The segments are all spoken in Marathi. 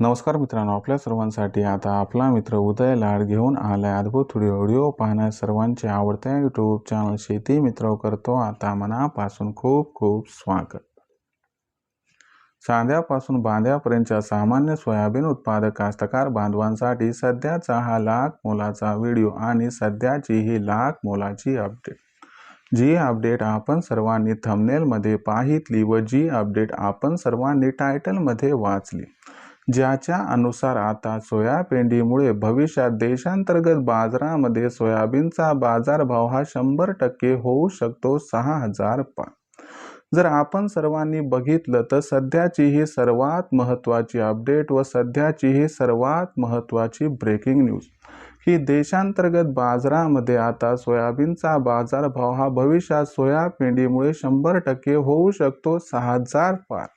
नमस्कार मित्रांनो, आपल्या सर्वांसाठी आता आपला मित्र उदय लाड घेऊन आलाय अद्भुत व्हिडिओ पाहण्यास सर्वांचे आवडत्या यूट्यूब चॅनल शेती मित्र करतो आता मनापासून खूप खूप स्वागत। सांध्यापासून बांध्यापर्यंतच्या सामान्य सोयाबीन उत्पादक कास्तकार बांधवांसाठी सध्याचा हा लाख मोलाचा व्हिडिओ आणि सध्याची ही लाख मोलाची अपडेट। जी अपडेट आपण सर्वांनी थंबनेल मध्ये पाहितली व जी अपडेट आपण सर्वांनी टायटल मध्ये वाचली, ज्याच्या अनुसार आता सोयापेंडीमुळे भविष्यात देशांतर्गत बाजारामध्ये सोयाबीनचा बाजारभाव हा 100% होऊ शकतो 6000 पार। जर आपण सर्वांनी बघितलं तर सध्याची ही सर्वात महत्त्वाची अपडेट व सध्याची ही सर्वात महत्त्वाची ब्रेकिंग न्यूज की देशांतर्गत बाजारामध्ये आता सोयाबीनचा बाजारभाव हा भविष्यात सोयापेंडीमुळे 100% होऊ शकतो 6000 पार।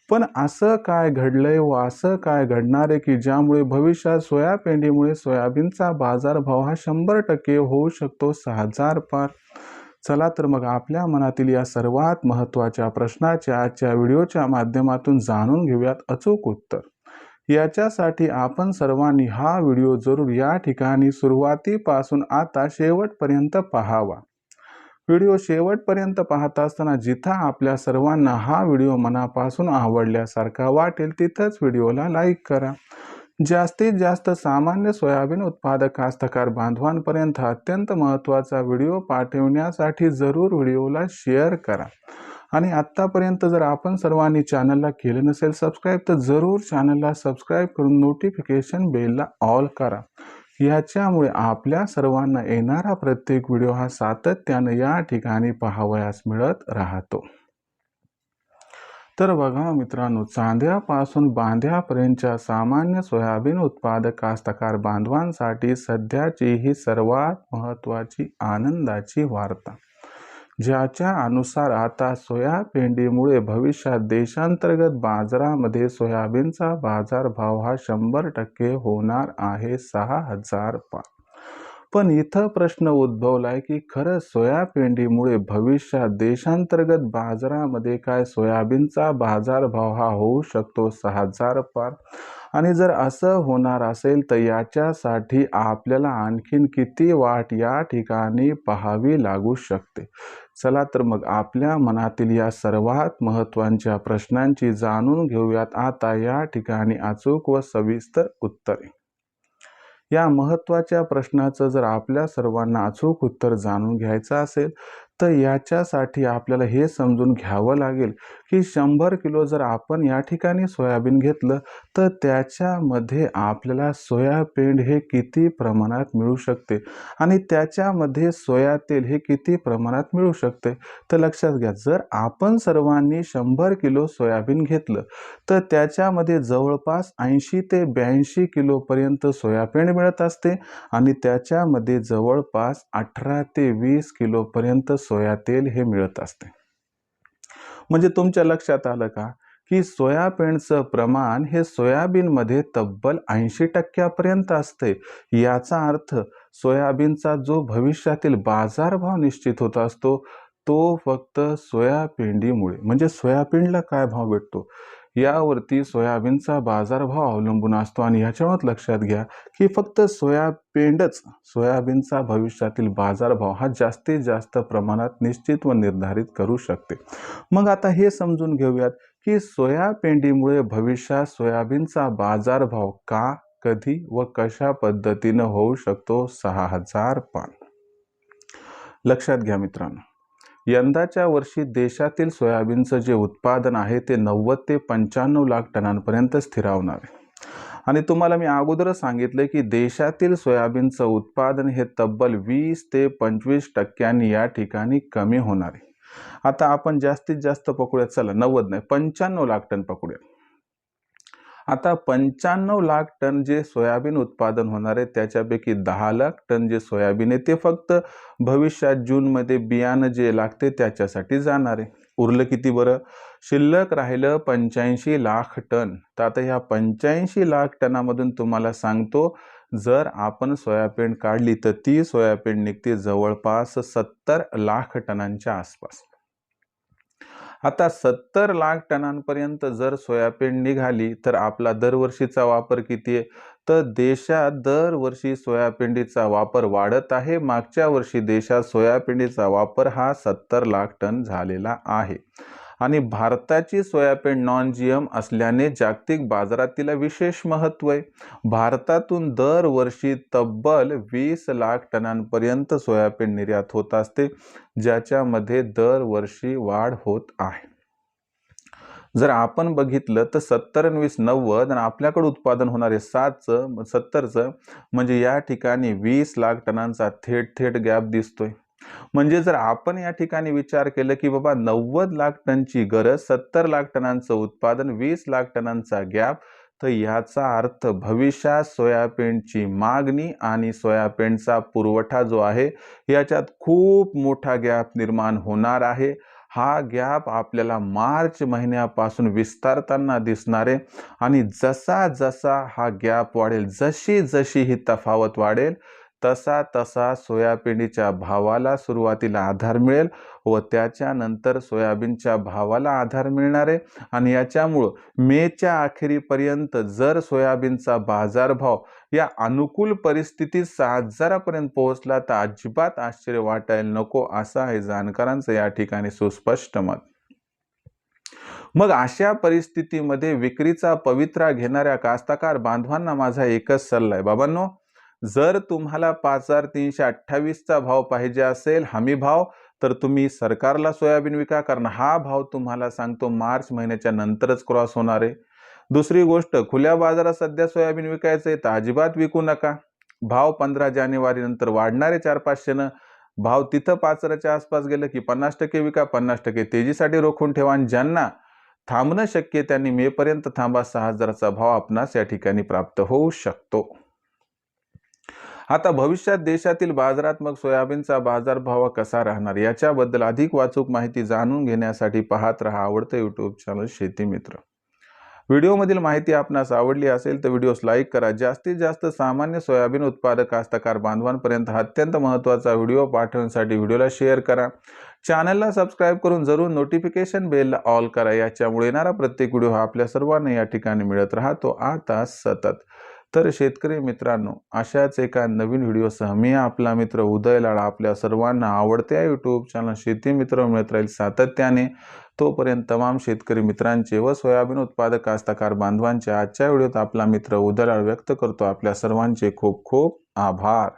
पण असं काय घडलंय व असं काय घडणार आहे की ज्यामुळे भविष्यात सोयापेंडीमुळे सोयाबीनचा बाजारभाव हा 100% होऊ शकतो 6000 पार। चला तर मग आपल्या मनातील या सर्वात महत्त्वाच्या प्रश्नाचे आजच्या व्हिडिओच्या माध्यमातून जाणून घेऊयात अचूक उत्तर। याच्यासाठी आपण सर्वांनी हा व्हिडिओ जरूर या ठिकाणी सुरुवातीपासून आता शेवटपर्यंत पाहावा। व्हिडिओ शेवटपर्यंत पाहत असताना जिथं आपल्या सर्वांना हा व्हिडिओ मनापासून आवडल्यासारखा वाटेल तिथंच व्हिडिओला लाईक करा। जास्तीत जास्त सामान्य सोयाबीन उत्पादक कास्तकार बांधवांपर्यंत अत्यंत महत्त्वाचा व्हिडिओ पाठवण्यासाठी जरूर व्हिडिओला शेअर करा। आणि आत्तापर्यंत जर आपण सर्वांनी चॅनलला केलं नसेल सबस्क्राईब तर जरूर चॅनलला सबस्क्राईब करून नोटिफिकेशन बेलला ऑल करा। याच्यामुळे आपल्या सर्वांना येणारा प्रत्येक व्हिडिओ हा सातत्याने या ठिकाणी पाहावयास मिळत राहतो। तर बघा मित्रांनो, चांद्यापासून बांध्यापर्यंतच्या सामान्य सोयाबीन उत्पादक कास्तकार बांधवांसाठी सध्याची ही सर्वात महत्त्वाची आनंदाची वार्ता, ज्याच्या अनुसार आता सोयापेंडीमुळे भविष्यात देशांतर्गत बाजारामध्ये सोयाबीनचा बाजारभाव हा 100% होणार आहे 6000 पार। पण इथं प्रश्न उद्भवलाय की खरं सोयापेंडीमुळे भविष्यात देशांतर्गत बाजारामध्ये काय सोयाबीनचा बाजारभाव हा होऊ शकतो 6000 पार? आणि जर असं होणार असेल तर याच्यासाठी आपल्याला आणखीन किती वाट या ठिकाणी पाहावी लागू शकते? चला तर मग आपल्या मनातील या सर्वात महत्त्वाच्या प्रश्नांची जाणून घेऊयात आता या ठिकाणी अचूक व सविस्तर उत्तरे। या महत्त्वाच्या प्रश्नाचं जर आपल्या सर्वांना अचूक उत्तर जाणून घ्यायचं असेल तर याच्यासाठी आपल्याला हे समजून घ्यावं लागेल की 100 किलो जर आपण या ठिकाणी सोयाबीन घेतलं तर त्याच्यामध्ये आपल्याला सोयापेंड हे किती प्रमाणात मिळू शकते आणि त्याच्यामध्ये सोया तेल हे किती प्रमाणात मिळू शकते। तर लक्षात घ्या, जर आपण सर्वांनी 100 किलो सोयाबीन घेतलं तर त्याच्यामध्ये जवळपास 80 ते 82 किलो पर्यंत सोयापेंड मिळत असते आणि त्याच्यामध्ये जवळपास 18 ते 20 किलो पर्यंत सोया तेल हे मिळत असते। म्हणजे तुमच्या लक्षात आलं का की सोयापेंडचं प्रमाण हे सोयाबीनमध्ये तब्बल 80% पर्यंत असते। याचा अर्थ सोयाबीनचा जो भविष्यातील बाजारभाव निश्चित होत असतो तो फक्त सोयापेंडीमुळे, म्हणजे सोयाबीनला काय भाव भेटतो यावरती सोयाबीनचा बाजारभाव अवलंबून असतो। आणि याच्यावर लक्षात घ्या की फक्त सोयापेंडच सोयाबीनचा भविष्यातील बाजारभाव हा जास्तीत जास्त प्रमाणात निश्चित व निर्धारित करू शकते। मग आता हे समजून घेऊयात की सोयापेंडीमुळे भविष्यात सोयाबीनचा बाजारभाव का, कधी व कशा पद्धतीने होऊ शकतो 6000 पार। लक्षात घ्या मित्रांनो, यंदाच्या वर्षी देशातील सोयाबीनचं जे उत्पादन आहे ते 90 ते 95 लाख टनांपर्यंत स्थिरावणार आहे। आणि तुम्हाला मी अगोदरच सांगितले की देशातील सोयाबीनचं उत्पादन हे तब्बल 20 ते 25% या ठिकाणी कमी होणार आहे। आता आपण जास्तीत जास्त पकडूया, चला 90 नाही 95 लाख टन पकडूया। आता 95 लाख टन जे सोयाबीन उत्पादन होणार आहे त्याच्यापैकी 10 लाख टन जे सोयाबीन आहे ते फक्त भविष्यात जूनमध्ये बियाणं जे लागते त्याच्यासाठी जाणार आहे। उरलं किती बरं? शिल्लक राहिलं 85 लाख टन। तर आता ह्या 85 लाख टनामधून तुम्हाला सांगतो, जर आपण सोयाबीन काढली तर ती सोयाबीन निघते जवळपास 70 लाख टनांच्या आसपास। आता 70 लाख टनांपर्यंत जर सोयाबीन निघाली तर आपला दरवर्षीचा वापर किती आहे? तर देशात दरवर्षी सोयाबीनचा वापर वाढत आहे. मागच्या वर्षी देशात सोयाबीनचा वापर हा 70 लाख टन झालेला आहे. आणि भारताची सोयाबीन नॉन जीएम असल्याने जागतिक बाजारात तिला विशेष महत्त्व आहे. भारतातून दरवर्षी तब्बल 20 लाख टनांपर्यंत सोयाबीन निर्यात होत असते, ज्याच्यामध्ये दरवर्षी वाढ होत आहे. जर आपण बघितलं तर 70 आणि 20 90 आणि आपल्याकडे उत्पादन होणारे 70चं म्हणजे या ठिकाणी 20 लाख टनांचा थेट गॅप दिसतोय. म्हणजे जर आपण या ठिकाणी विचार केला की बाबा 90 लाख टनची गरज, 70 लाख टनांचं उत्पादन, 20 लाख टनांचा गॅप, तर याचा अर्थ भविष्यात सोयाबीनची मागणी आणि सोयाबीनचा पुरवठा जो आहे याच्यात खूप मोठा गॅप निर्माण होणार आहे. हा गॅप आपल्याला मार्च महिन्यापासून विस्तारताना दिसणार आहे आणि जसा जसा हा गॅप वाढेल, जशी जशी ही तफावत वाढेल, तसा तसा सोयाबीनच्या भावाला सुरुवातीला आधार मिळेल व त्याच्यानंतर सोयाबीनच्या भावाला आधार मिळणार आहे. आणि याच्यामुळं मेच्या अखेरीपर्यंत जर सोयाबीनचा बाजारभाव या अनुकूल परिस्थितीत 6,000 पर्यंत पोहोचला तर अजिबात आश्चर्य वाटायला नको, असं आहे जाणकारांचं या ठिकाणी सुस्पष्ट मत. मग अशा परिस्थितीमध्ये विक्रीचा पवित्रा घेणाऱ्या कास्तकार बांधवांना माझा एकच सल्ला आहे, बाबांनो, जर तुम्हाला 5,328चा भाव पाहिजे असेल हमी भाव, तर तुम्ही सरकारला सोयाबीन विका, कारण हा भाव तुम्हाला सांगतो मार्च महिन्याच्या नंतरच क्रॉस होणार आहे. दुसरी गोष्ट, खुल्या बाजारात सध्या सोयाबीन विकायचं आहे तर अजिबात विकू नका. भाव 15 जानेवारी नंतर वाढणारे 400-500 भाव तिथं 5च्या आसपास गेलं की 50% विका, 50% तेजीसाठी रोखून ठेवा. आणि ज्यांना थांबणं शक्य त्यांनी मे पर्यंत थांबा, 6,000चा भाव आपणास या ठिकाणी प्राप्त होऊ शकतो. आता भविष्यात देशातील बाजारात मग सोयाबीनचा बाजारभाव कसा राहणार याच्याबद्दल अधिक वाचूक माहिती जाणून घेण्यासाठी पाहत रहा आवडतं यूट्यूब चॅनल शेती मित्र. व्हिडिओमधील माहिती आपणास आवडली असेल तर व्हिडिओस लाईक करा. जास्तीत जास्त सामान्य सोयाबीन उत्पादक कास्तकार बांधवांपर्यंत हा अत्यंत महत्त्वाचा व्हिडिओ पाठवण्यासाठी व्हिडिओला शेअर करा. चॅनलला सबस्क्राईब करून जरूर नोटिफिकेशन बेलला ऑल करा. याच्यामुळे येणारा प्रत्येक व्हिडिओ हा आपल्या सर्वांना या ठिकाणी मिळत राहतो आता सतत. तर शेतकरी मित्रांनो, अशाच एका नवीन व्हिडिओसह मी आपला मित्र उदय लाड आपल्या सर्वांना आवडत्या यूट्यूब चॅनल शेती मित्र मिळत राहील सातत्याने. तोपर्यंत तमाम शेतकरी मित्रांचे व सोयाबीन उत्पादक कास्तकार बांधवांचे आजच्या व्हिडिओत आपला मित्र उदय लाड व्यक्त करतो आपल्या सर्वांचे खूप खूप आभार.